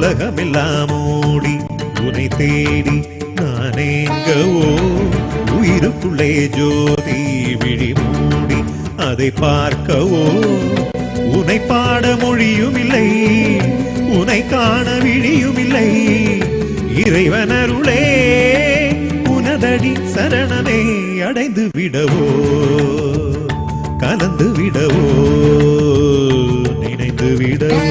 உலகமெல்லாம் ஓடி உனை தேடி நானேங்கவோ உயிருக்குள்ளே ஜோதி விழி மூடி அதை பார்க்கவோ உனை பாட மொழியும் இல்லை உனை காண விழியும் இல்லை இறைவனருளே உனதடி சரணமே அடைந்து விடவோ கலந்து விடவோ நினைந்து விடவோ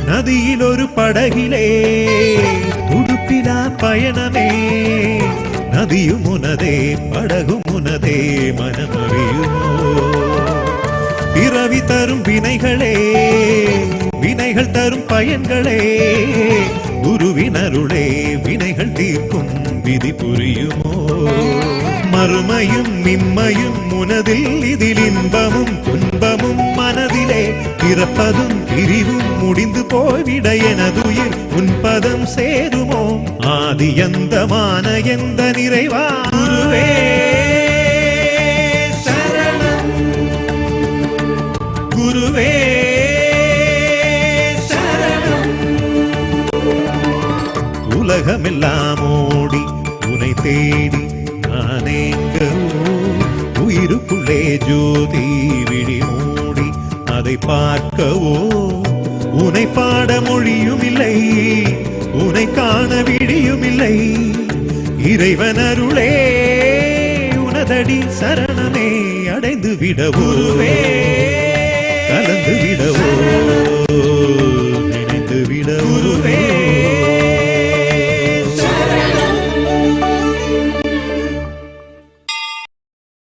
நதியில் ஒரு படகிலே துடுப்பிலா பயணமே நதியும் உனதே படகும் உனதே மனமறியுமோ பிறவி தரும் வினைகளே வினைகள் தரும் பயன்களே குருவினருளே வினைகள் தீர்க்கும் விதி புரியுமோ மறுமையும் நிம்மையும் உனதில் இதில் இன்பமும் துன்பமும் மனதிலே பிறப்பதும் பிரிவும் முடிந்து போய்விட எனதுயிர் உன் பதம் சேருமோ ஆதி எந்தமான எந்த நிறைவா குருவே சரணம் குருவே சரணம் உலகமெல்லாம் ஓடி உனை தேடி நானேங்கவோ உயிருக்குள்ளே ஜோதி விழி மூடி அதை பார்க்கவோ உனை பாட மொழியும் இல்லை உனை காண விழியும் இல்லை இறைவனருளே உனதடி சரணமே அடைந்து விடவோவே